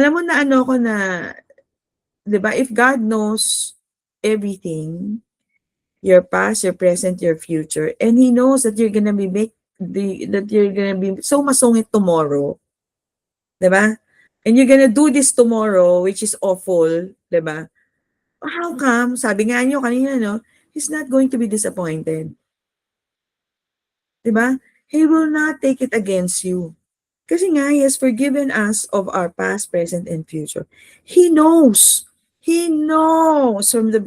alam mo na ano ko na, 'di ba, if God knows everything, your past, your present, your future, and He knows that you're gonna be that you're gonna be so masungit tomorrow, 'di ba? And you're gonna do this tomorrow, which is awful, 'di ba? How come, sabi nga niyo kanina 'no, He's not going to be disappointed, 'di ba? He will not take it against you. Kasi nga, He has forgiven us of our past, present, and future. He knows. He knows from the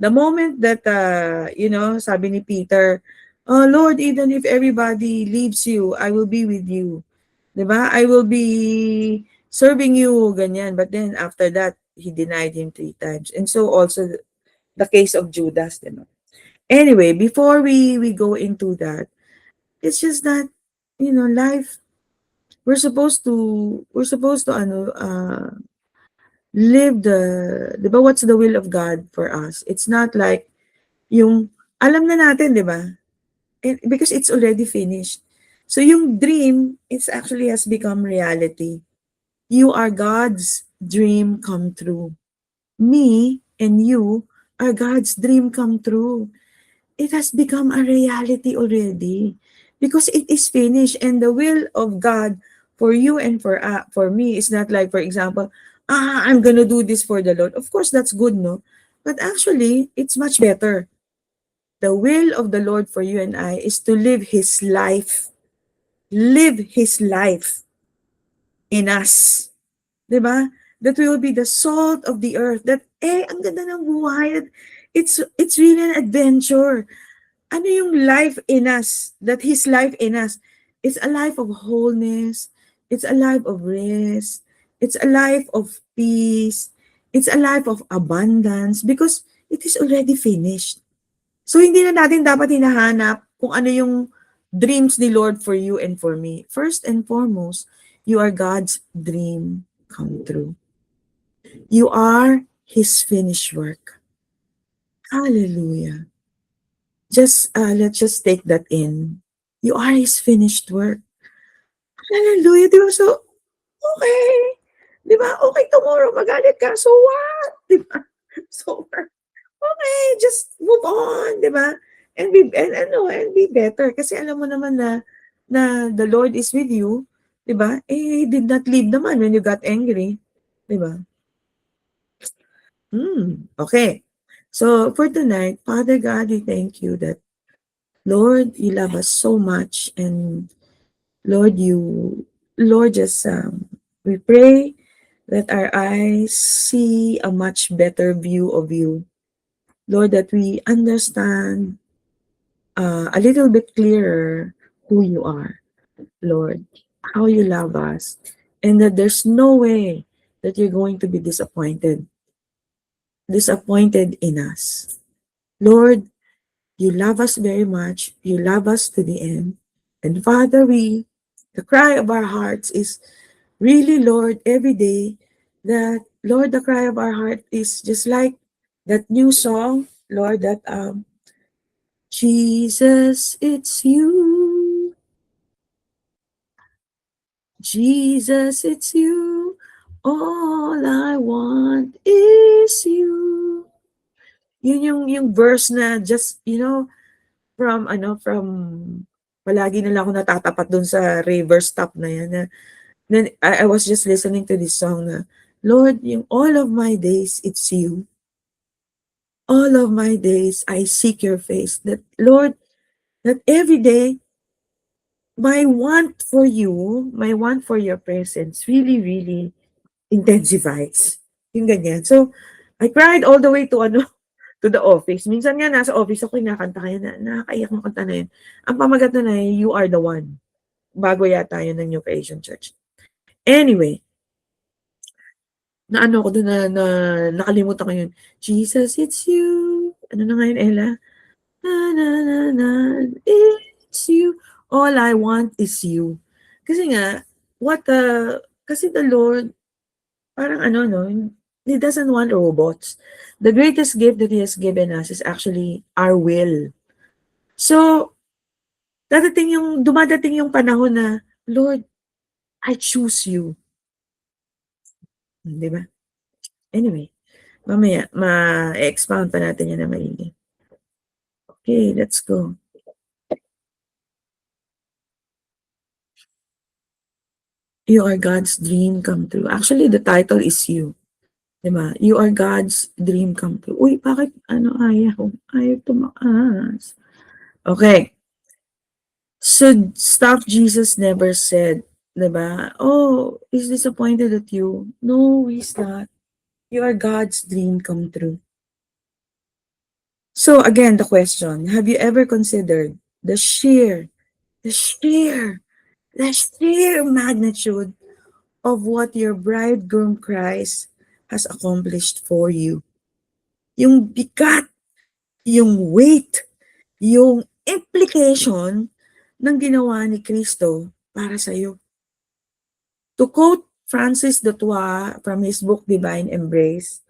moment that, sabi ni Peter, "Oh Lord, even if everybody leaves you, I will be with you." 'Di ba? I will be serving you, ganyan. But then after that, he denied him 3 times. And so also the case of Judas, 'di ba? Anyway, before we go into that, it's just that, life, we're supposed to live 'di ba, what's the will of God for us? It's not like yung alam na natin, 'di ba? Because it's already finished. So yung dream, it's actually has become reality. You are God's dream come true. Me and you are God's dream come true. It has become a reality already because it is finished, and the will of God for you and for me is not like, for example, I'm gonna do this for the Lord. Of course, that's good, no? But actually, it's much better. The will of the Lord for you and I is to live His life in us. 'Di ba? That we will be the salt of the earth. That, ang ganda ng buhay. It's really an adventure. Ano yung life in us, that His life in us, it's a life of wholeness, it's a life of rest, it's a life of peace, it's a life of abundance because it is already finished. So hindi na natin dapat hinahanap kung ano yung dreams ni Lord for you and for me. First and foremost, you are God's dream come true. You are His finished work. Hallelujah. Let's just take that in. You are His finished work. Hallelujah, 'di ba? So, okay. 'Di ba? Okay, tomorrow magalit ka, so what? 'Di ba? So, okay, just move on, 'di ba? And be better kasi alam mo naman na the Lord is with you, 'di ba? He did not leave naman when you got angry, 'di ba? Okay. So, for tonight, Father God, we thank you that, Lord, you love us so much, and Lord, just, we pray that our eyes see a much better view of you. Lord, that we understand a little bit clearer who you are, Lord, how you love us, and that there's no way that you're going to be disappointed in us. Lord, you love us very much. You love us to the end. And Father, the cry of our hearts is really, Lord, every day that, Lord, the cry of our heart is just like that new song, Lord, that Jesus, it's you. Jesus, it's you. All I want is you. Yun yung verse na just, from palagi na lang ako natatapat dun sa river stop na yan. Then I was just listening to this song na, Lord, yung all of my days, it's you. All of my days, I seek your face. That, Lord, that every day, my want for you, my want for your presence really, really intensifies. Yung ganyan. So, I cried all the way to to the office. Minsan nga nasa office ako, kinakanta kaya na nakakaiyak ng kanta na yun. Ang pamagat na You Are the One. Bago yata yun ng New Creation Church. Anyway, naano ko dun na nakalimutan ko yun. Jesus, it's you. Ano na nga yun, Ella? Na, na, na, na, it's you. All I want is you. Kasi nga, kasi the Lord, parang no, He doesn't want robots. The greatest gift that He has given us is actually our will. So, dumadating yung panahon na, Lord, I choose you. 'Di ba? Anyway, mamaya ma-e-expound pa natin 'yan ng maigi. Okay, let's go. You are God's dream come true. Actually, the title is you. 'Di ba? You are God's dream come true. Uy, bakit ano ayaw tumaas. Okay. So, stuff Jesus never said, 'di ba? Oh, he's disappointed at you. No, he's not. You are God's dream come true. So again, the question, have you ever considered the sheer, the sheer magnitude of what your bridegroom Christ has accomplished for you? Yung bigat, yung weight, yung implication ng ginawa ni Kristo para sa iyo. To quote Francis de Tois from his book Divine Embrace,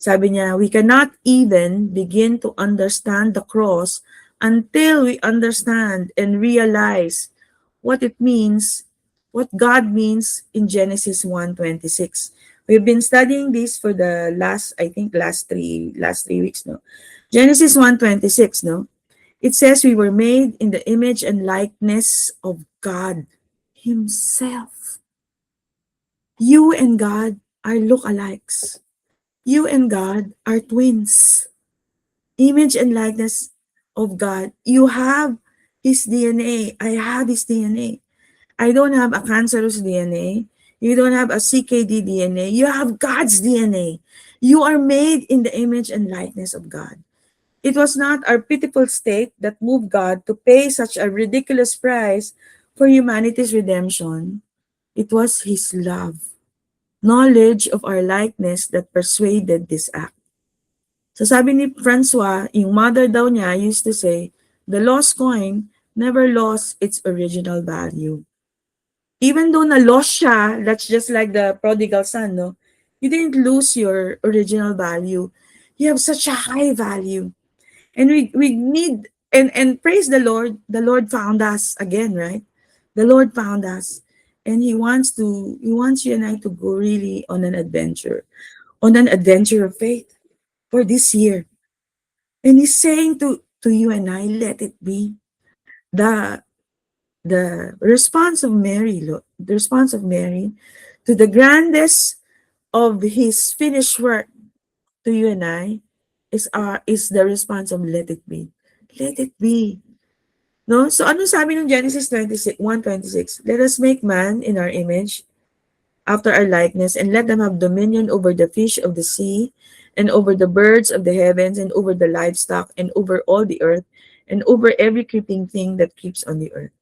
sabi niya, we cannot even begin to understand the cross until we understand and realize what it means, what God means in Genesis 1:26. We've been studying this for the last, I think, last three weeks, no? Genesis 1:26, no? It says we were made in the image and likeness of God Himself. You and God are look-alikes. You and God are twins. Image and likeness of God. You have His DNA. I have His DNA. I don't have a cancerous DNA. You don't have a CKD DNA. You have God's DNA. You are made in the image and likeness of God. It was not our pitiful state that moved God to pay such a ridiculous price for humanity's redemption. It was His love, knowledge of our likeness that persuaded this act. So sabi ni Francois, yung mother daw niya used to say, the lost coin never lost its original value. Even though na-lost siya, that's just like the prodigal son, no? You didn't lose your original value. You have such a high value. And we need, and praise the Lord found us again, right? The Lord found us. And He wants you and I to go really on an adventure of faith for this year. And He's saying to you and I, let it be. The the response of Mary, the response of Mary to the grandest of His finished work to you and I is the response of let it be. Let it be. No? So ano sabi ng Genesis 1:26? Let us make man in our image, after our likeness, and let them have dominion over the fish of the sea, and over the birds of the heavens, and over the livestock, and over all the earth, and over every creeping thing that creeps on the earth.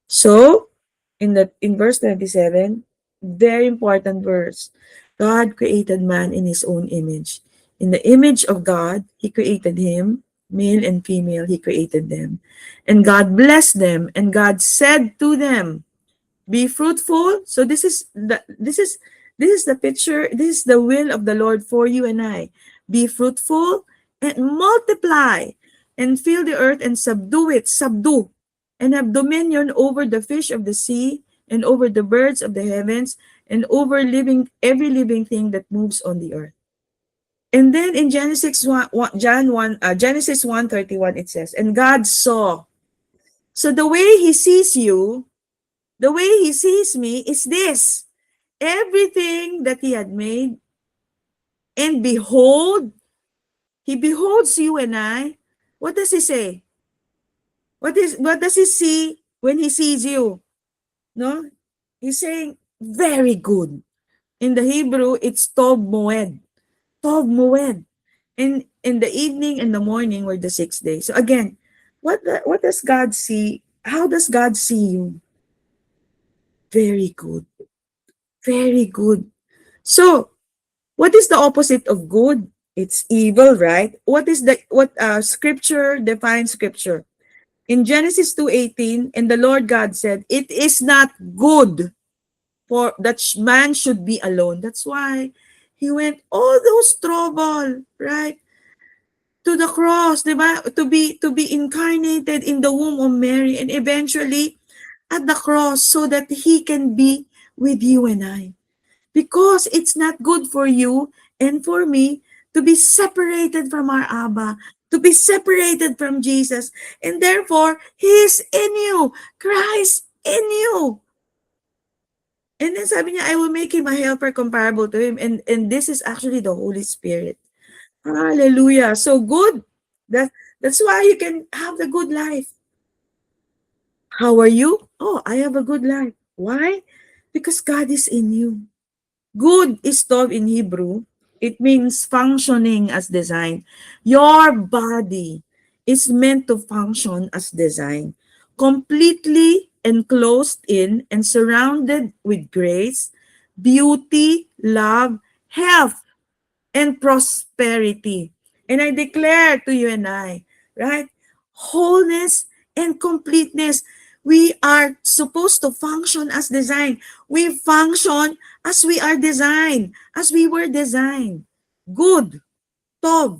So, in verse 27, very important verse. God created man in His own image. In the image of God, He created him, male and female, He created them. And God blessed them, and God said to them, be fruitful. So this is the picture, this is the will of the Lord for you and I. Be fruitful and multiply and fill the earth and subdue and have dominion over the fish of the sea and over the birds of the heavens and over every living thing that moves on the earth. And then in Genesis 1:31 it says, and God saw. So the way He sees you, the way He sees me is this. Everything that He had made, and behold, He beholds you and I. What does He say? What does He see when He sees you? No? He's saying, very good. In the Hebrew, it's tov moed. Tov moed. And in the evening and the morning were the 6 days. So again, what does God see? How does God see you? Very good. Very good. So, what is the opposite of good? It's evil, right? What scripture defines scripture? In Genesis 2:18, and the Lord God said, it is not good for that man should be alone. That's why He went all those trouble, right? To the cross, di ba? To be incarnated in the womb of Mary and eventually at the cross so that He can be with you and I. Because it's not good for you and for me to be separated from our Abba, to be separated from Jesus. And therefore, He is in you. Christ in you. And then sabi niya, I will make him a helper comparable to him. And this is actually the Holy Spirit. Hallelujah. So good. That's why you can have the good life. How are you? Oh, I have a good life. Why? Because God is in you. Good is tov in Hebrew. It means functioning as designed. Your body is meant to function as designed, completely enclosed in and surrounded with grace, beauty, love, health, and prosperity. And I declare to you and I, right? Wholeness and completeness. We are supposed to function as designed. We function as we are designed, as we were designed. Good, tov.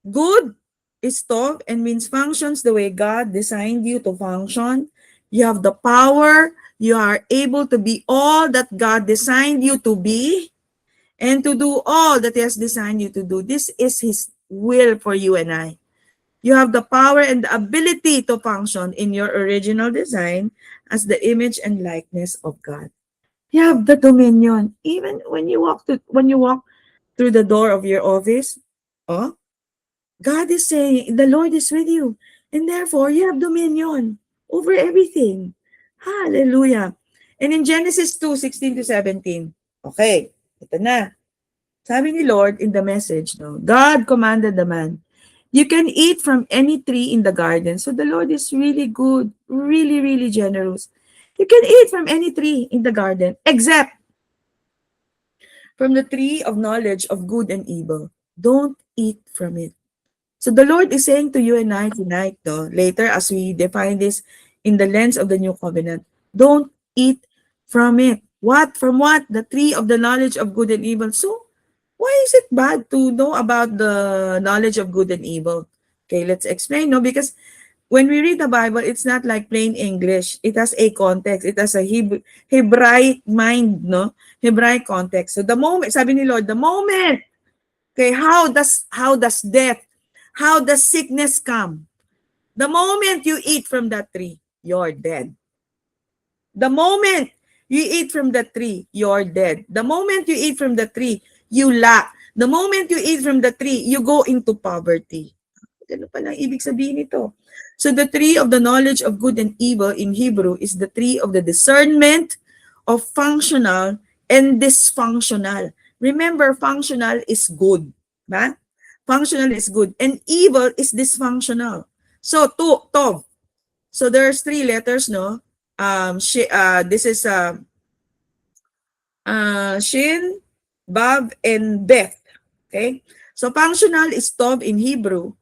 Good is tov and means functions the way God designed you to function. You have the power. You are able to be all that God designed you to be and to do all that He has designed you to do. This is His will for you and I. You have the power and the ability to function in your original design as the image and likeness of God. You have the dominion. Even when you walk through the door of your office, oh, God is saying, the Lord is with you. And therefore, you have dominion over everything. Hallelujah. And in Genesis 2:16 to 17, okay, ito na. Sabi ni Lord in the message, no, God commanded the man, you can eat from any tree in the garden. So the Lord is really good, really, really generous. You can eat from any tree in the garden, except from the tree of knowledge of good and evil. Don't eat from it. So the Lord is saying to you and I tonight, no, later as we define this in the lens of the new covenant, don't eat from it. What? From what? The tree of the knowledge of good and evil. So why is it bad to know about the knowledge of good and evil? Okay, let's explain. No, because when we read the Bible, it's not like plain English. It has a context. It has a Hebraic mind, no? Hebraic context. So the moment, sabi ni Lord, the moment, okay, how does sickness come? The moment you eat from that tree, you're dead. The moment you eat from the tree, you're dead. The moment you eat from the tree, you lack. The moment you eat from the tree, you go into poverty. Ano pala ibig sabihin nito? So the tree of the knowledge of good and evil in Hebrew is the tree of the discernment of functional and dysfunctional. Remember, functional is good. Ba? Functional is good. And evil is dysfunctional. So, tov. So there's three letters, no? This is Shin, Vav, and Beth. Okay? So functional is tov in Hebrew,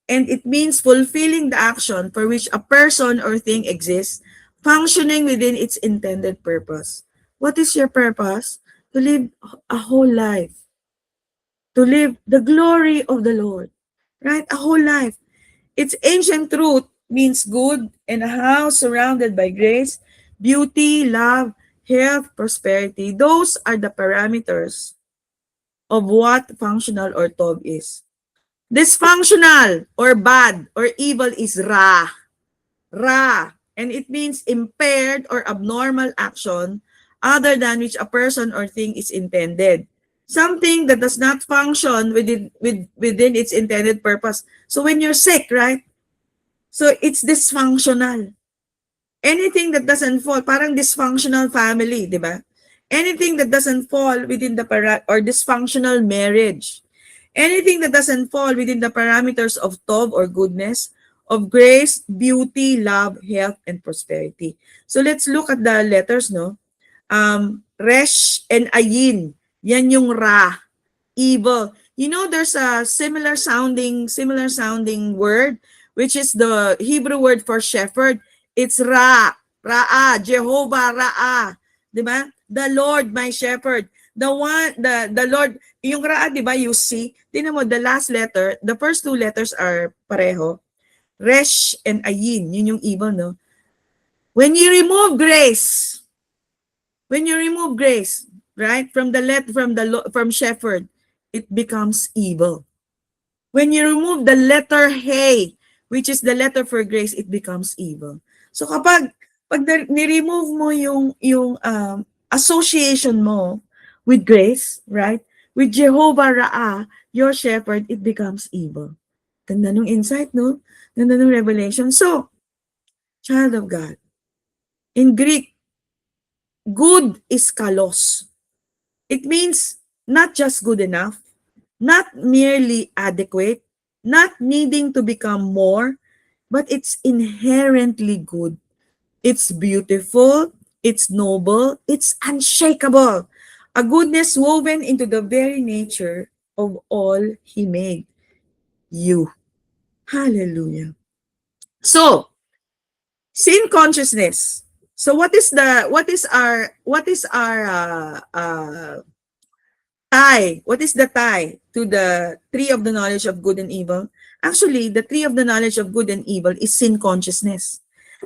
and it means fulfilling the action for which a person or thing exists, functioning within its intended purpose. What is your purpose? To live a whole life. To live the glory of the Lord. Right? A whole life. Its ancient truth means good and a house surrounded by grace, beauty, love, health, prosperity. Those are the parameters of what functional or tov is. Dysfunctional or bad or evil is ra. Ra. And it means impaired or abnormal action other than which a person or thing is intended. Something that does not function within its intended purpose. So when you're sick, right? So it's dysfunctional. Anything that doesn't fall, parang dysfunctional family, di ba? Anything that doesn't fall within the or dysfunctional marriage. Anything that doesn't fall within the parameters of tov or goodness, of grace, beauty, love, health, and prosperity. So let's look at the letters, no? Resh and ayin. Yan yung ra, evil. You know, there's a similar sounding word, which is the Hebrew word for shepherd. It's ra, ra'a, Jehovah ra'a. Diba? The Lord my shepherd. The Lord, yung ra'a, diba, you see, tingnan mo, the last letter, the first two letters are pareho. Resh and ayin, yun yung evil, no? When you remove grace, When you remove grace, right, from shepherd, it becomes evil. When you remove the letter He, which is the letter for grace, it becomes evil. So pag ni-remove mo yung association mo with grace, right? With Jehovah Ra'ah, your shepherd, it becomes evil. Ganda nung insight, no? Ganda nung revelation. So, child of God, in Greek, good is kalos. It means not just good enough, not merely adequate, not needing to become more, but it's inherently good. It's beautiful, it's noble, it's unshakable. A goodness woven into the very nature of all He made. You. Hallelujah. So, sin consciousness. So what is the tie to the tree of the knowledge of good and evil? Actually, the tree of the knowledge of good and evil is sin consciousness.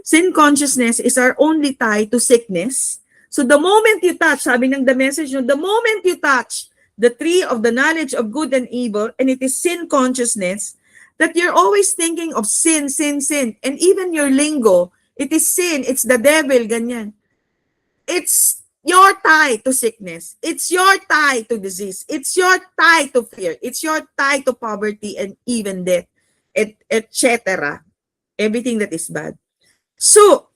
Sin consciousness is our only tie to sickness. So the moment you touch, sabi ng the message, no, the moment you touch the tree of the knowledge of good and evil, and it is sin consciousness, that you're always thinking of sin, sin, sin. And even your lingo, it is sin, it's the devil, ganyan. It's your tie to sickness. It's your tie to disease. It's your tie to fear. It's your tie to poverty and even death, etc. Everything that is bad. So,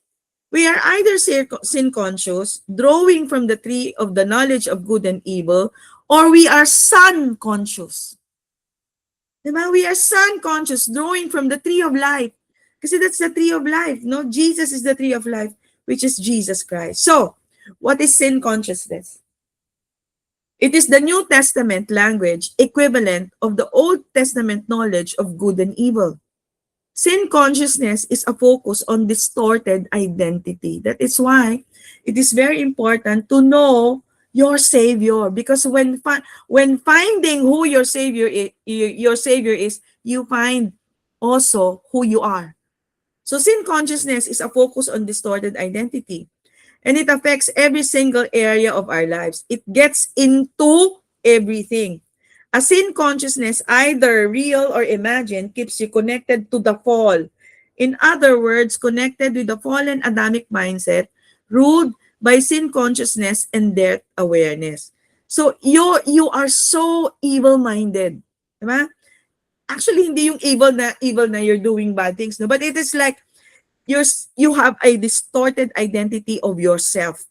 we are either sin conscious, drawing from the tree of the knowledge of good and evil, or we are son conscious. Diba? We are son conscious, drawing from the tree of life. Kasi that's the tree of life. No? Jesus is the tree of life, which is Jesus Christ. So, what is sin consciousness? It is the New Testament language equivalent of the Old Testament knowledge of good and evil. Sin consciousness is a focus on distorted identity. That is why it is very important to know your Savior, because when finding who your Savior is, you find also who you are. So sin consciousness is a focus on distorted identity. And it affects every single area of our lives. It gets into everything. A sin consciousness, either real or imagined, keeps you connected to the fall. In other words, connected with the fallen Adamic mindset, ruled by sin consciousness and death awareness. So you are so evil-minded. Diba? Actually, hindi yung evil na you're doing bad things, no? But it is like you have a distorted identity of yourself,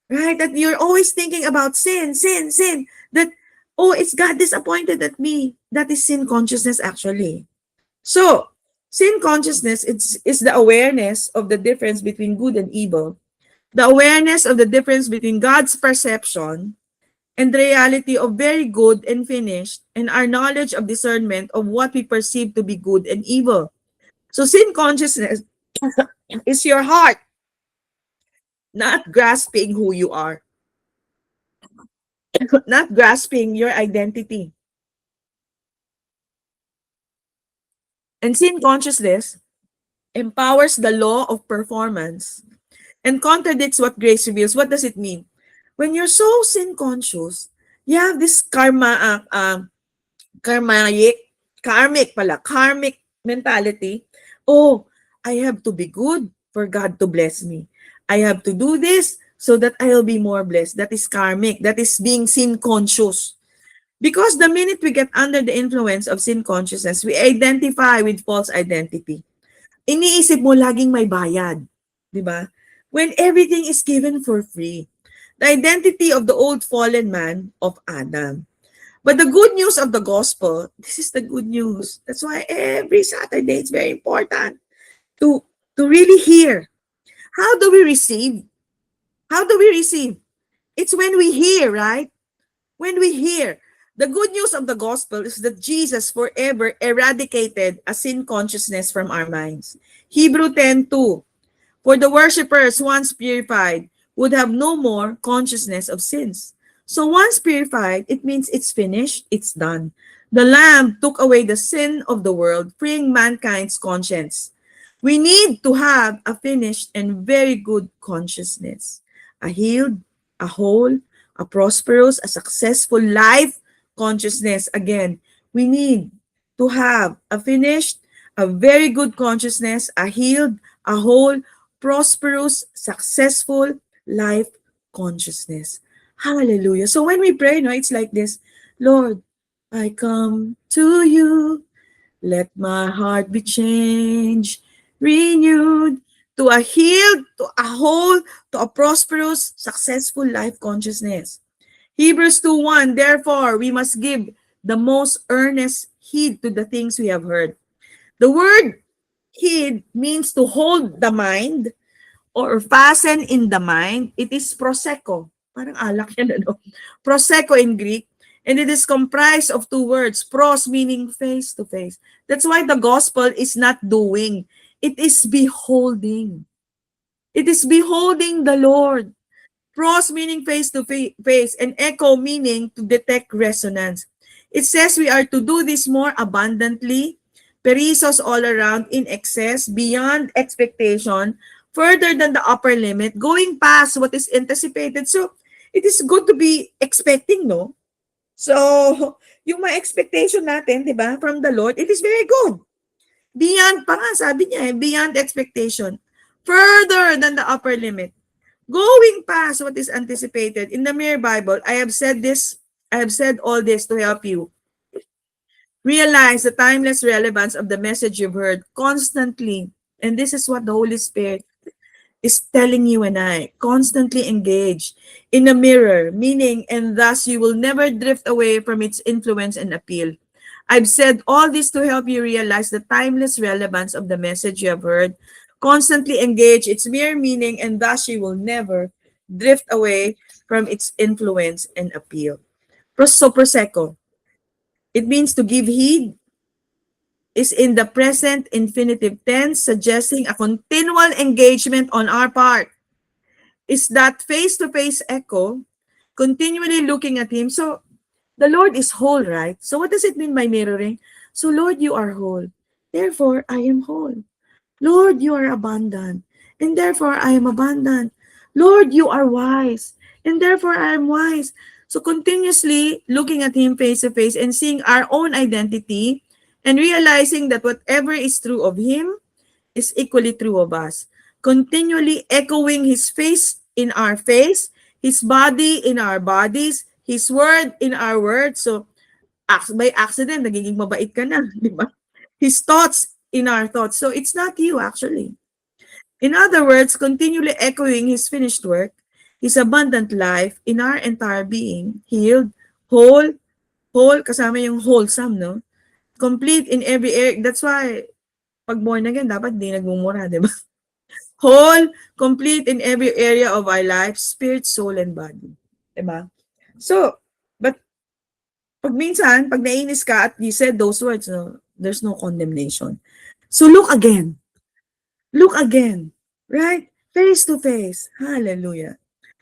right? That you're always thinking about sin, sin, sin. That, oh, it's God disappointed at me. That is sin consciousness, actually. So, sin consciousness is the awareness of the difference between good and evil, the awareness of the difference between God's perception and the reality of very good and finished, and our knowledge of discernment of what we perceive to be good and evil. So, sin consciousness is your heart not grasping who you are, not grasping your identity. And sin consciousness empowers the law of performance and contradicts what grace reveals. What does it mean? When you're so sin conscious, you have this karmic mentality. Oh, I have to be good for God to bless me. I have to do this so that I'll be more blessed. That is karmic. That is being sin conscious. Because the minute we get under the influence of sin consciousness, we identify with false identity. Iniisip mo laging may bayad, di ba? When everything is given for free. The identity of the old fallen man of Adam. But the good news of the gospel, this is the good news. That's why every Saturday it's very important to really hear. How do we receive? How do we receive? It's when we hear, right? When we hear. The good news of the gospel is that Jesus forever eradicated a sin consciousness from our minds. Hebrew 10:2. For the worshippers once purified would have no more consciousness of sins. So once purified, it means it's finished, it's done. The Lamb took away the sin of the world, freeing mankind's conscience. We need to have a finished and very good consciousness. A healed, a whole, a prosperous, a successful life consciousness. Again, we need to have a finished, a very good consciousness, a healed, a whole, prosperous, successful life consciousness. Hallelujah. So when we pray, no, it's like this: Lord, I come to you. Let my heart be changed, renewed to a healed, to a whole, to a prosperous, successful life consciousness. Hebrews 2:1, therefore, we must give the most earnest heed to the things we have heard. The word heed means to hold the mind or fasten in the mind. It is proseko. Parang alak yan, ano? Proseko in Greek. And it is comprised of two words, pros meaning face to face. That's why the gospel is not doing. It is beholding. It is beholding the Lord. Pros meaning face to face, and echo meaning to detect resonance. It says we are to do this more abundantly, perizos all around, in excess, beyond expectation, further than the upper limit, going past what is anticipated. So, it is good to be expecting, no? So, yung mga expectation natin, di ba, from the Lord, it is very good. Beyond pa nga, sabi niya, beyond expectation, further than the upper limit, going past what is anticipated. In the Mere Bible, I have said all this to help you realize the timeless relevance of the message you've heard constantly. And this is what the Holy Spirit is telling you and I. Constantly engage in a mirror, meaning, and thus you will never drift away from its influence and appeal. I've said all this to help you realize the timeless relevance of the message you have heard. Constantly engage its mere meaning, and thus you will never drift away from its influence and appeal. So, prosecco, it means to give heed, is in the present infinitive tense, suggesting a continual engagement on our part. Is that face-to-face echo, continually looking at Him. So, the Lord is whole, right? So, what does it mean by mirroring? So, Lord, you are whole. Therefore, I am whole. Lord, you are abundant, and therefore I am abundant. Lord, you are wise, and therefore I am wise. So continuously looking at Him face to face and seeing our own identity and realizing that whatever is true of Him is equally true of us. Continually echoing His face in our face, His body in our bodies, His word in our words. So by accident, nagiging mabait ka na, di ba? His thoughts in our thoughts. So it's not you actually. In other words, continually echoing His finished work, His abundant life in our entire being, healed, whole, kasama yung wholesome, no? Complete in every area. That's why, pag born again, dapat di nagmumura, di ba? Whole, complete in every area of our life, spirit, soul, and body. Di ba? So, but pag minsan, pag nainis ka at you said those words, no, there's no condemnation. So look again. Look again. Right? Face to face. Hallelujah.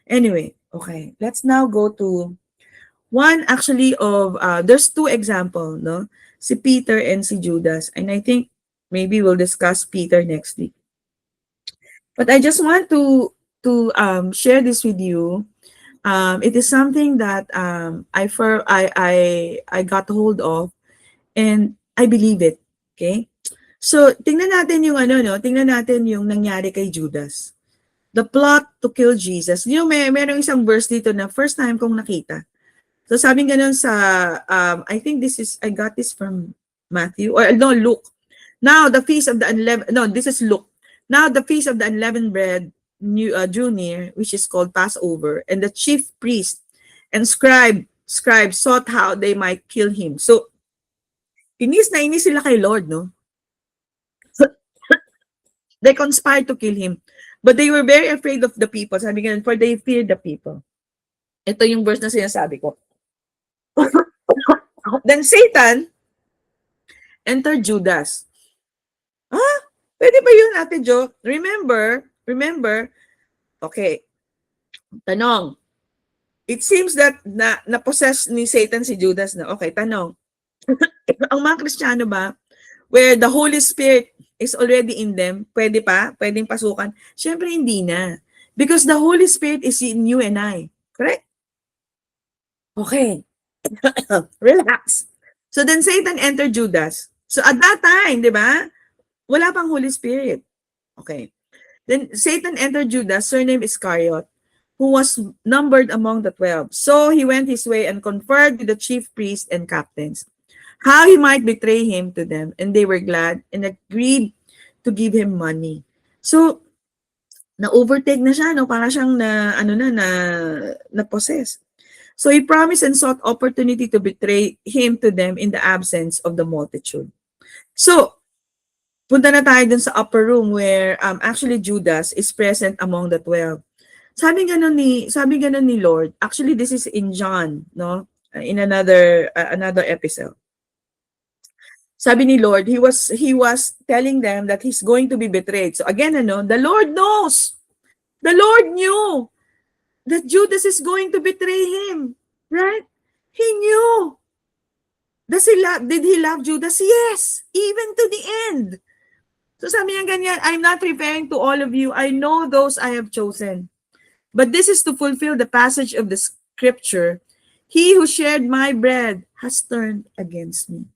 Anyway, okay. Let's now go to one actually of, there's two example, no? Si Peter and si Judas. And I think maybe we'll discuss Peter next week. But I just want to share this with you. It is something that I got hold of, and I believe it. Okay? So, tingnan natin yung ano, no? Tingnan natin yung nangyari kay Judas. The plot to kill Jesus. You know, merong isang verse dito na first time kong nakita. So, sabi ganun sa, I think I got this from Matthew, or no, Luke. Now, the feast of the unleavened, no, this is Luke. Now, the feast of the unleavened bread drew near, which is called Passover, and the chief priest and scribes sought how they might kill him. So, inis na inis sila kay Lord, no? They conspired to kill him. But they were very afraid of the people. Sabi ganun, for they feared the people. Ito yung verse na sinasabi ko. Then Satan entered Judas. Ah, pwede ba yun, Ate Jo? Remember, okay, tanong. It seems that na-possess ni Satan si Judas na. Okay, tanong. Ang mga Kristiyano ba, where the Holy Spirit is already in them, pwedeng pasukan? Siyempre hindi na. Because the Holy Spirit is in you and I. Correct? Okay. Relax. So then Satan entered Judas. So at that time, di ba? Wala pang Holy Spirit. Okay. Then Satan entered Judas, surnamed Iscariot, who was numbered among the 12. So he went his way and conferred with the chief priests and captains, how he might betray him to them. And they were glad and agreed to give him money. So, na-overtake na siya, no? Para siyang na-possess. So he promised and sought opportunity to betray him to them in the absence of the multitude. So, punta na tayo dun sa upper room where actually Judas is present among the 12. Sabi ganun ni Lord, actually this is in John, no? In another episode. Sabi ni Lord, he was telling them that he's going to be betrayed. So again, the Lord knows. The Lord knew that Judas is going to betray him, right? He knew. Did he love Judas? Yes, even to the end. So sabi niya ganyan, I'm not referring to all of you. I know those I have chosen. But this is to fulfill the passage of the scripture. He who shared my bread has turned against me.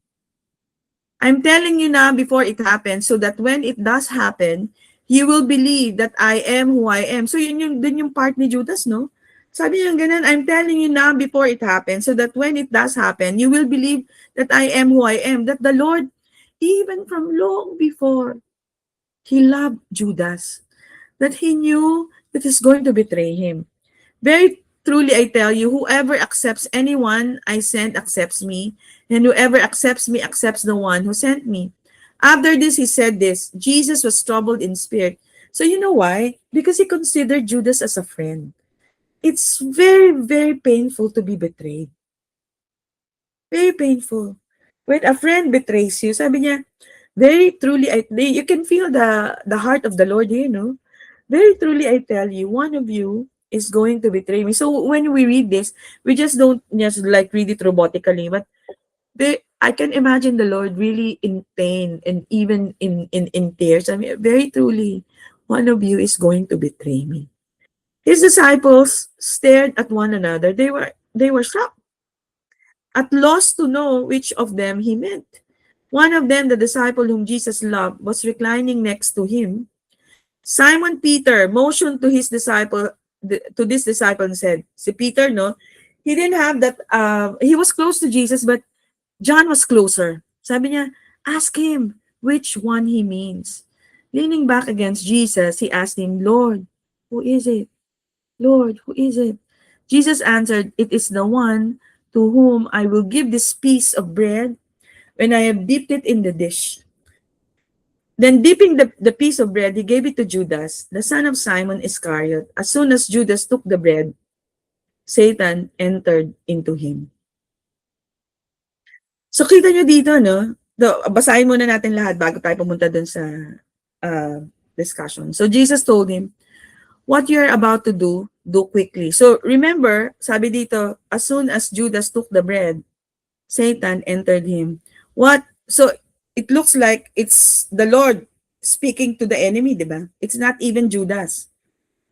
I'm telling you now before it happens so that when it does happen, you will believe that I am who I am. So dun yung part ni Judas, no? Sabi niya ganun, I'm telling you now before it happens so that when it does happen, you will believe that I am who I am. That the Lord, even from long before, He loved Judas. That He knew that He's going to betray him. Very truly, I tell you, whoever accepts anyone I send accepts me, and whoever accepts me accepts the one who sent me. After this, he said this, Jesus was troubled in spirit. So you know why? Because he considered Judas as a friend. It's very, very painful to be betrayed. Very painful. When a friend betrays you, sabi niya, very truly, you can feel the heart of the Lord here, no? Very truly, I tell you, one of you is going to betray me. So when we read this, we just don't just like read it robotically, but I can imagine the Lord really in pain and even in tears. I mean, very truly, one of you is going to betray me. His disciples stared at one another. They were shocked, at loss to know which of them he meant. One of them, the disciple whom Jesus loved, was reclining next to him. Simon Peter motioned to his disciple, to this disciple and said, si Peter, no, he didn't have that, he was close to Jesus, but John was closer. Sabi niya, ask him which one he means. Leaning back against Jesus, he asked him, Lord, who is it? Lord, who is it? Jesus answered, it is the one to whom I will give this piece of bread when I have dipped it in the dish. Then dipping the piece of bread, he gave it to Judas, the son of Simon Iscariot. As soon as Judas took the bread, Satan entered into him. So kita nyo dito, no? Basahin muna natin lahat bago tayo pumunta dun sa discussion. So Jesus told him, what you're about to do quickly. So remember, sabi dito, as soon as Judas took the bread, Satan entered him. So it looks like it's the Lord speaking to the enemy, di ba? It's not even Judas.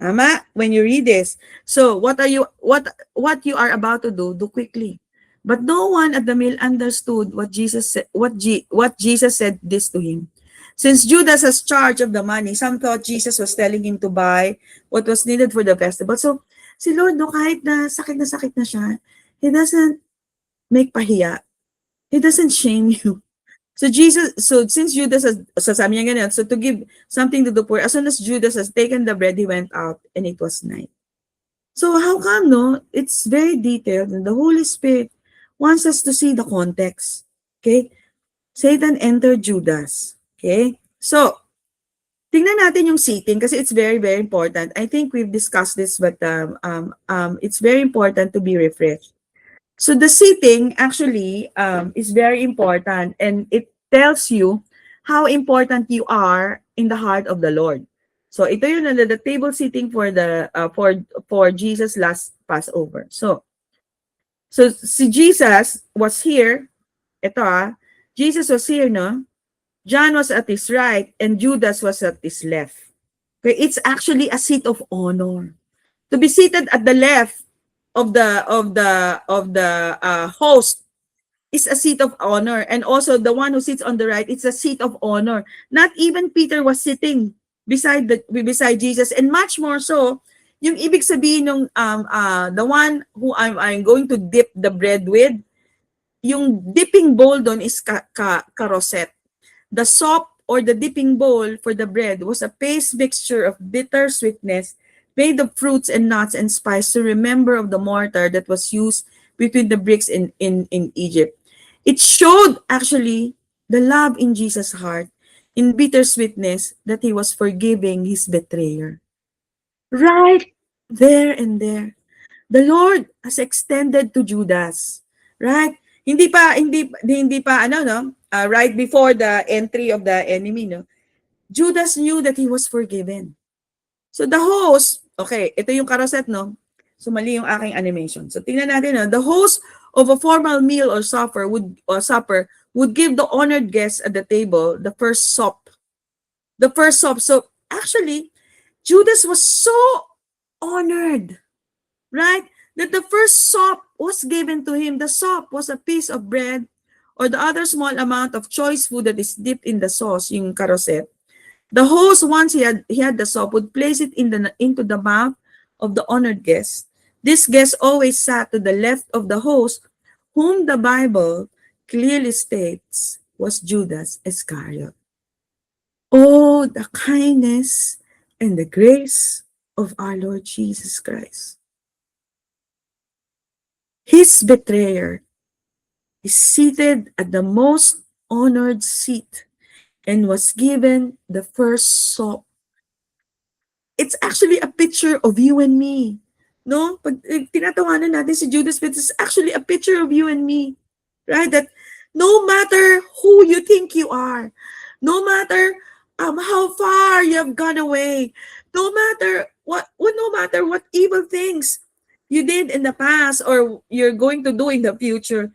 Tama? When you read this. So what you are about to do quickly. But no one at the meal understood what Jesus said this to him. Since Judas has charge of the money, some thought Jesus was telling him to buy what was needed for the festival. So si Lord, no, kahit na sakit na siya, He doesn't make pahiya. He doesn't shame you. So since Judas has, so sabi niya ganyan, so to give something to the poor, as soon as Judas has taken the bread, he went out and it was night. So how come, no? It's very detailed and the Holy Spirit wants us to see the context. Okay? Satan entered Judas. Okay? So, tingnan natin yung seating kasi it's very, very important. I think we've discussed this, but it's very important to be refreshed. So the seating actually is very important and it tells you how important you are in the heart of the Lord. So ito yun the table seating for the for Jesus last Passover. So si Jesus was here. Ito Jesus was here, no? John was at his right and Judas was at his left. Okay, it's actually a seat of honor. To be seated at the left of the host is a seat of honor, and also the one who sits on the right, it's a seat of honor. Not even Peter was sitting beside Jesus, and much more so yung ibig sabihin ng the one who I'm going to dip the bread with, yung dipping bowl doon is karoset. The sop or the dipping bowl for the bread was a paste mixture of bitter sweetness made of fruits and nuts and spice to remember of the mortar that was used between the bricks in Egypt. It showed actually the love in Jesus' heart in bitter sweetness that he was forgiving his betrayer. Right there and there. The Lord has extended to Judas, right? Hindi pa ano no, right before the entry of the enemy no. Judas knew that he was forgiven. So the host, okay, ito yung karoset no. So mali yung aking animation. So tingnan natin no, the host of a formal meal or supper would give the honored guests at the table the first sup. The first sup. So actually, Judas was so honored, right? That the first sop was given to him. The sop was a piece of bread or the other small amount of choice food that is dipped in the sauce, yung karoset. The host, once he had the sop, would place it into the mouth of the honored guest. This guest always sat to the left of the host, whom the Bible clearly states was Judas Iscariot. Oh, the kindness and the grace of our Lord Jesus Christ. His betrayer is seated at the most honored seat and was given the first sop. It's actually a picture of you and me. No? Pag tinatawanan natin si Judas, it's actually a picture of you and me. Right? That no matter who you think you are, no matter how far you have gone away, no matter what evil things you did in the past or you're going to do in the future,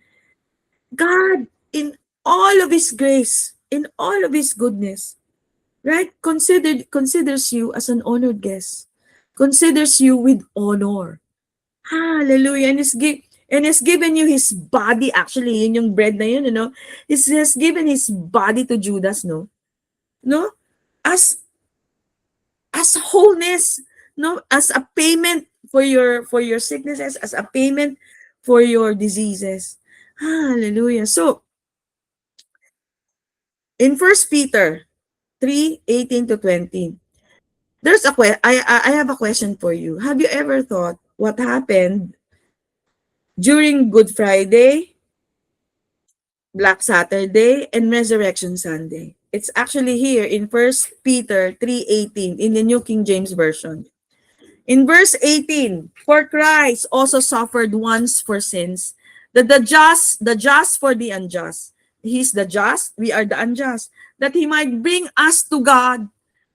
God, in all of His grace, in all of His goodness, right, considers you as an honored guest, considers you with honor. Hallelujah. And has given you His body, actually, yun yung bread na yun, He has given His body to Judas, no? No? As wholeness, no, as a payment for your sicknesses, as a payment for your diseases. Hallelujah. So in First Peter 3:18-20, I have a question for you. Have you ever thought what happened during Good Friday, Black Saturday, and Resurrection Sunday? It's actually here in First Peter 3:18 in the New King James Version. In verse 18, for Christ also suffered once for sins, that the just for the unjust. He's the just, we are the unjust, that he might bring us to God,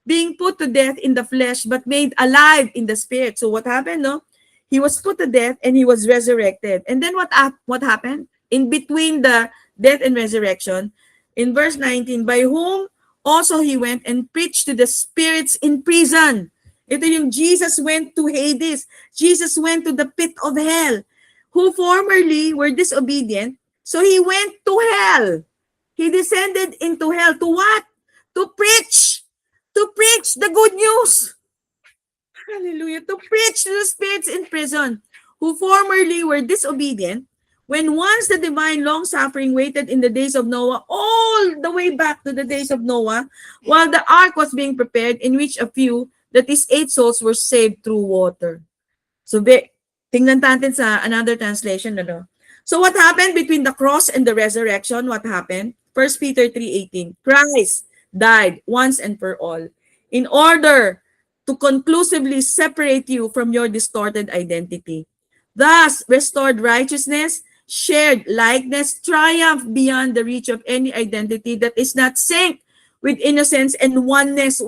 being put to death in the flesh, but made alive in the spirit. So what happened, no? He was put to death and he was resurrected. And then what happened? In between the death and resurrection, in verse 19, by whom also he went and preached to the spirits in prison. Ito yung Jesus went to Hades. Jesus went to the pit of hell, who formerly were disobedient. So he went to hell. He descended into hell. To what? To preach. To preach the good news. Hallelujah. To preach to the spirits in prison, who formerly were disobedient, when once the divine long-suffering waited in the days of Noah, all the way back to the days of Noah, while the ark was being prepared, in which a few, that is 8 souls, were saved through water. So, tingnan natin sa another translation. So, what happened between the cross and the resurrection? What happened? 1 Peter 3:18. Christ died once and for all in order to conclusively separate you from your distorted identity. Thus, restored righteousness, shared likeness, triumph beyond the reach of any identity that is not synced with innocence and oneness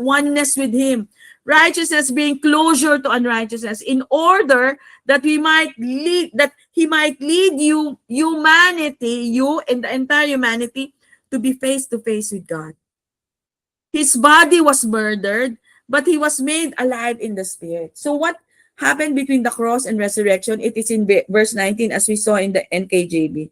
with Him. Righteousness being closure to unrighteousness, in order that He might lead you, humanity, you and the entire humanity, to be face to face with God. His body was murdered, but He was made alive in the spirit. So what happened between the cross and resurrection. It is in verse 19 as we saw in the NKJV.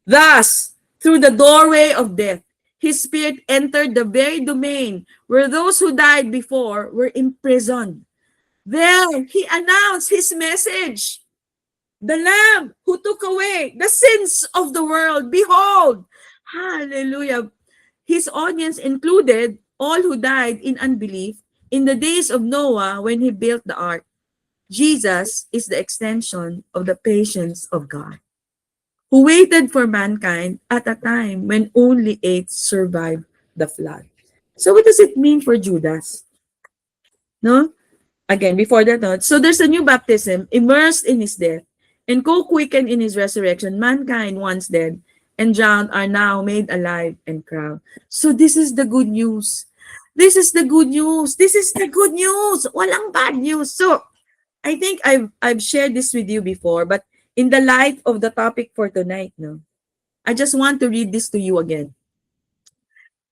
Thus, through the doorway of death, his spirit entered the very domain where those who died before were imprisoned. There, he announced his message. The Lamb who took away the sins of the world. Behold, hallelujah. His audience included all who died in unbelief in the days of Noah when he built the ark. Jesus is the extension of the patience of God, who waited for mankind at a time when only eight survived the flood. So what does it mean for Judas? No? Again, before that note, so there's a new baptism, immersed in his death, and co-quickened in his resurrection. Mankind, once dead and drowned, are now made alive and crowned. So this is the good news. This is the good news. This is the good news. Walang bad news. So I think I've shared this with you before, but in the light of the topic for tonight, no, I just want to read this to you again.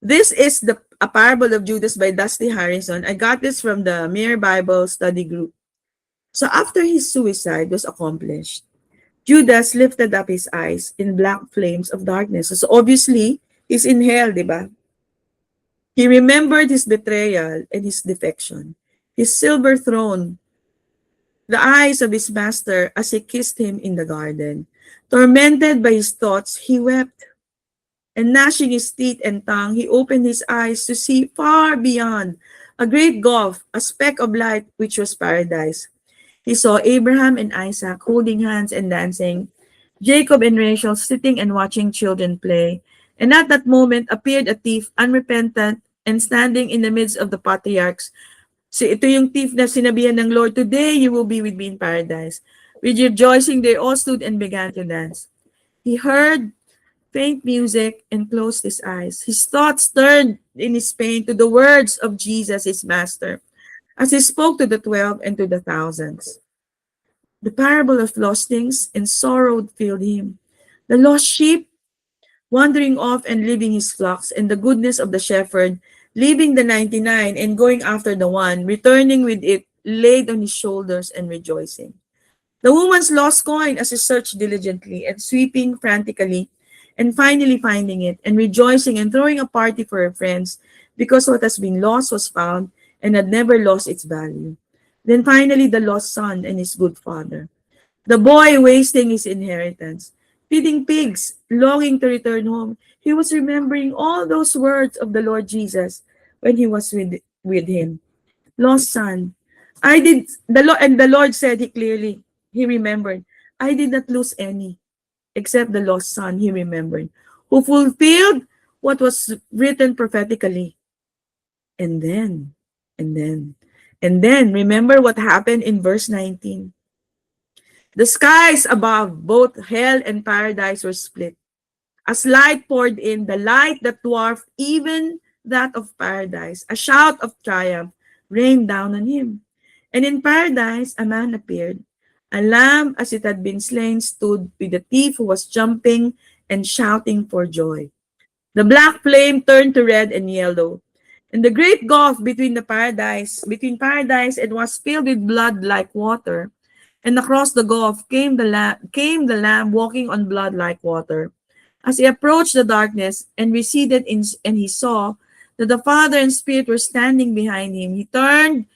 This is a parable of Judas by Dusty Harrison. I got this from the Mere Bible Study Group. So after his suicide was accomplished, Judas lifted up his eyes in black flames of darkness. So obviously, he's in hell, di ba? He remembered his betrayal and his defection, his silver throne, the eyes of his master as he kissed him in the garden. Tormented by his thoughts, he wept. And gnashing his teeth and tongue, he opened his eyes to see far beyond a great gulf, a speck of light which was paradise. He saw Abraham and Isaac holding hands and dancing, Jacob and Rachel sitting and watching children play. And at that moment appeared a thief, unrepentant, and standing in the midst of the patriarchs. So ito yung thief na sinabihan ng Lord, today you will be with me in paradise. With rejoicing, they all stood and began to dance. He heard faint music and closed his eyes. His thoughts turned in his pain to the words of Jesus, his master, as he spoke to the 12 and to the thousands. The parable of lost things and sorrow filled him. The lost sheep wandering off and leaving his flocks, and the goodness of the shepherd, leaving the 99 and going after the one, returning with it laid on his shoulders and rejoicing. The woman's lost coin as he searched diligently and sweeping frantically, and finally finding it and rejoicing and throwing a party for her friends because what has been lost was found and had never lost its value. Then finally the lost son and his good father. The boy wasting his inheritance, feeding pigs, longing to return home. He was remembering all those words of the Lord Jesus when he was with him. Lost son, I did the Lord, and the Lord said he clearly, he remembered, I did not lose any except the lost son, he remembered, who fulfilled what was written prophetically. And then, and then, and then, remember what happened in verse 19. The skies above, both hell and paradise, were split. As light poured in, the light that dwarfed even that of paradise, a shout of triumph rained down on him. And in paradise, a man appeared. A lamb, as it had been slain, stood with the thief who was jumping and shouting for joy. The black flame turned to red and yellow. And the great gulf between paradise, and was filled with blood like water. And across the gulf came the lamb walking on blood like water. As he approached the darkness and receded in, and he saw that the Father and Spirit were standing behind him, he turned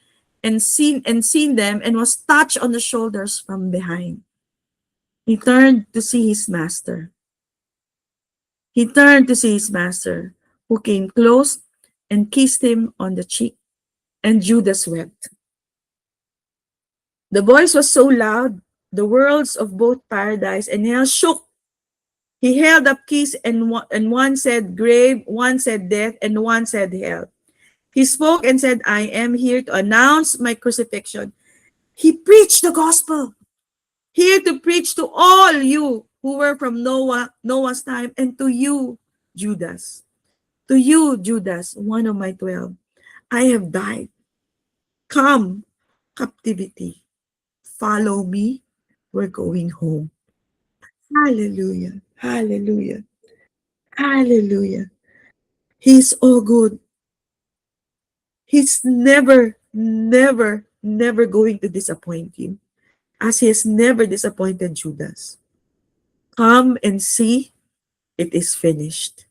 and seen them and was touched on the shoulders from behind. He turned to see his master. He turned to see his master, who came close and kissed him on the cheek. And Judas wept. The voice was so loud, the worlds of both paradise and hell shook. He held up keys, and one said grave, one said death, and one said hell. He spoke and said, I am here to announce my crucifixion. He preached the gospel, here to preach to all you who were from Noah's time, and to you, Judas. To you, Judas, one of my 12. I have died. Come, captivity. Follow me. We're going home. Hallelujah. Hallelujah. Hallelujah. He's all good. He's never, never, never going to disappoint you, as He has never disappointed Judas. Come and see, it is finished.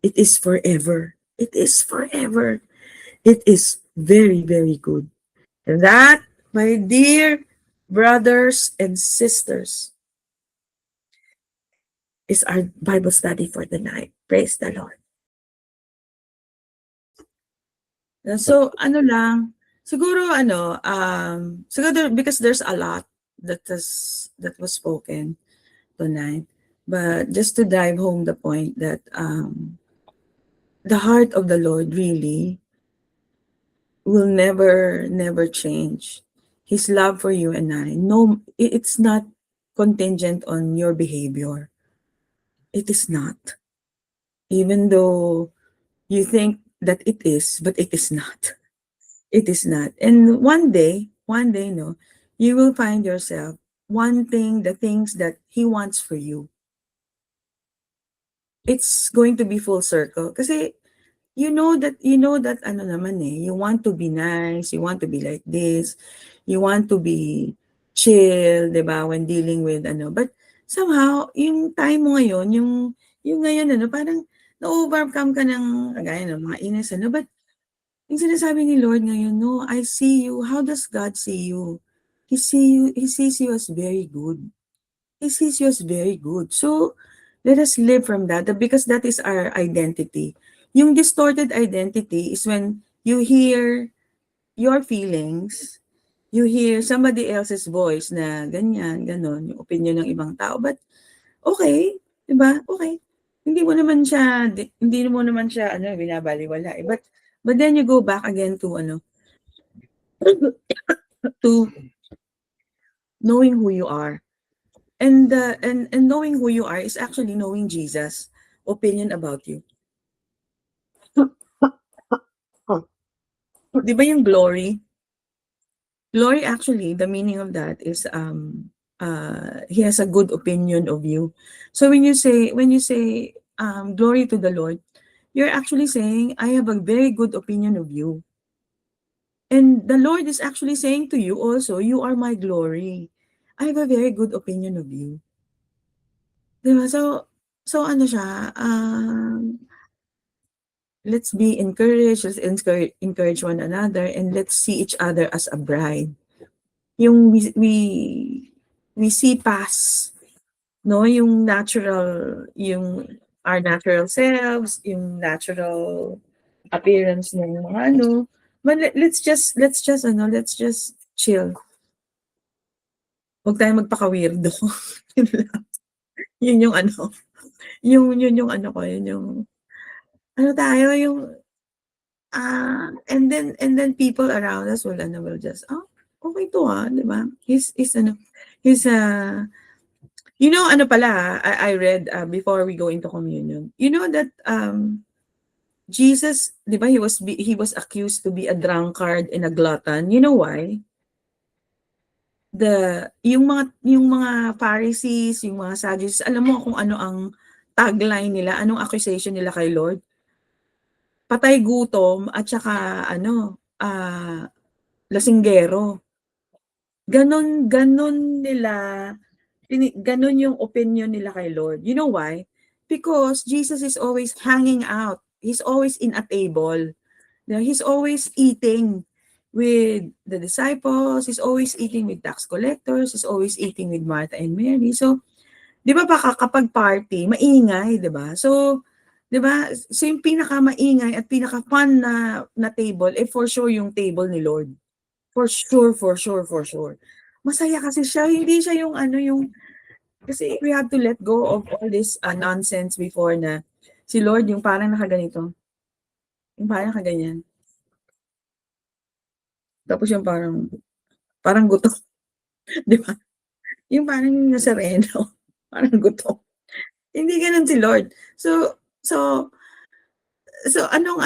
It is forever. It is forever. It is very, very good. And that, my dear brothers and sisters, is our Bible study for the night. Praise the Lord. So, ano lang, siguro siguro because there's a lot that was spoken tonight. But just to drive home the point that the heart of the Lord really will never change. His love for you and I, no, it's not contingent on your behavior. It is not. Even though you think that it is, but it is not. It is not. And one day, no, you will find yourself wanting the things that He wants for you. It's going to be full circle. Kasi you know that ano naman you want to be nice, you want to be like this, you want to be chill, 'di ba, when dealing with but somehow yung time mo ngayon, yung ngayon parang na-overcome ka ng kagaya ng mga inis but yung sinasabi ni Lord ngayon, "No, I see you." How does God see you? He sees you as very good. He sees you as very good. So, let us live from that because that is our identity. Yung distorted identity is when you hear your feelings, you hear somebody else's voice na ganyan, ganon, yung opinion ng ibang tao. But, okay, di ba? Okay. Hindi mo naman siya, binabaliwala. But then you go back again to, to knowing who you are. And knowing who you are is actually knowing Jesus' opinion about you. Di ba yung glory? Glory actually, the meaning of that is he has a good opinion of you. So when you say glory to the Lord, you're actually saying I have a very good opinion of you. And the Lord is actually saying to you also, you are my glory. I have a very good opinion of you. Diba? So ano siya, let's be encouraged, let's encourage one another, and let's see each other as a bride. Yung we see past, no, yung our natural selves, yung natural appearance ng mga but let's just chill. Huwag tayong magpaka-weirdo. Yun yung yun yung ko, yun yung tayo, yung and then people around us will just, okay to di ba? He's pala, I read before we go into communion. You know that Jesus, di ba, he was accused to be a drunkard and a glutton. You know why? Yung mga Pharisees, yung mga Sadducees, alam mo kung ano ang tagline nila, anong accusation nila kay Lord? Patay gutom at saka lasinggero. Ganon yung opinion nila kay Lord. You know why? Because Jesus is always hanging out. He's always in a table. He's always eating with the disciples. He's always eating with tax collectors. He's always eating with Martha and Mary. So, di ba kapag party, maingay, di ba? So, di ba? So, yung pinaka-maingay at pinaka-fun na table, for sure yung table ni Lord. For sure, for sure, for sure. Masaya kasi siya. Hindi siya kasi we have to let go of all this nonsense before na si Lord yung parang nakaganito. Yung parang nakaganyan. Tapos yung parang gutom. Di ba? Yung parang nasareno. Parang gutom. Hindi ganun si Lord. So anong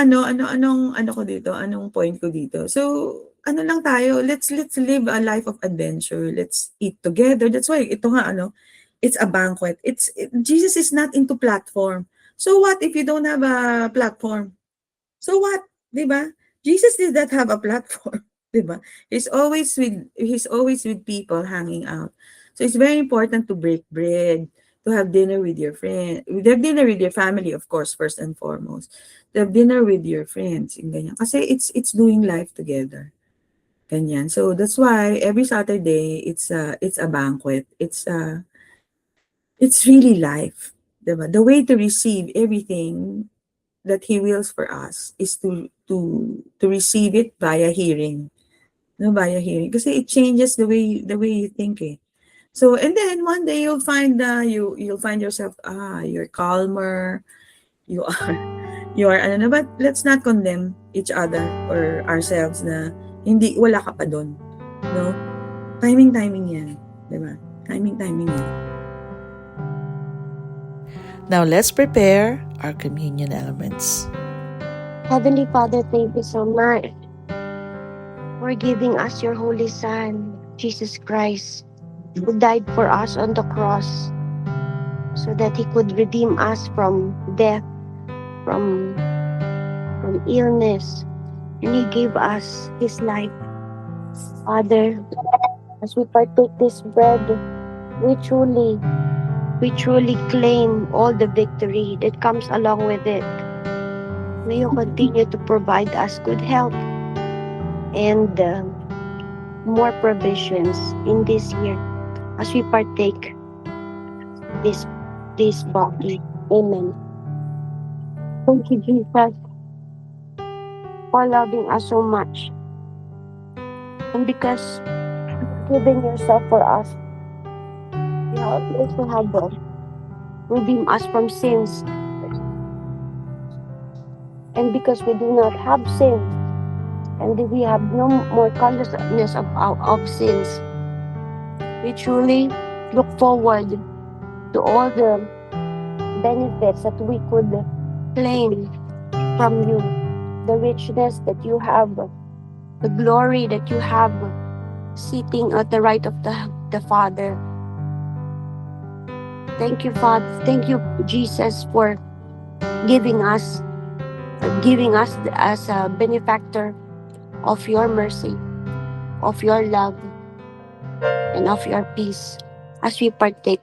ko dito? Anong point ko dito? So, lang tayo, let's live a life of adventure. Let's eat together. That's why ito nga it's a banquet. Jesus is not into platform. So what if you don't have a platform? So what? 'Di ba? Jesus did not have a platform. 'di ba? He's always with people hanging out. So it's very important to break bread, to have dinner with your friend, to have dinner with your family, of course, first and foremost. To have dinner with your friends, yung ganyan. Kasi it's doing life together. Ganyan. So that's why every Saturday it's a banquet. It's really life, 'di ba? The way to receive everything that he wills for us is to receive it via hearing. No, via hearing. Kasi it changes the way you think eh. So and then one day you'll find yourself you're calmer, you are you are ano na, but let's not condemn each other or ourselves na hindi wala ka pa dun, no? Timing 'yan, 'di ba? Timing 'yan. Now let's prepare our communion elements. Heavenly Father, thank you so much for giving us your Holy Son, Jesus Christ, who died for us on the cross so that he could redeem us from death, from illness, and he gave us his life. Father, as we partake this bread, we truly claim all the victory that comes along with it. May you continue to provide us good health and more provisions in this year as we partake this body. Amen. Thank you, Jesus, for loving us so much. And because giving yourself for us, you also have redeem us from sins. And because we do not have sin, and we have no more consciousness of sins, we truly look forward to all the benefits that we could claim from you, the richness that you have, the glory that you have sitting at the right of the Father. Thank you, Father. Thank you, Jesus, for giving us as a benefactor of your mercy, of your love, and of your peace as we partake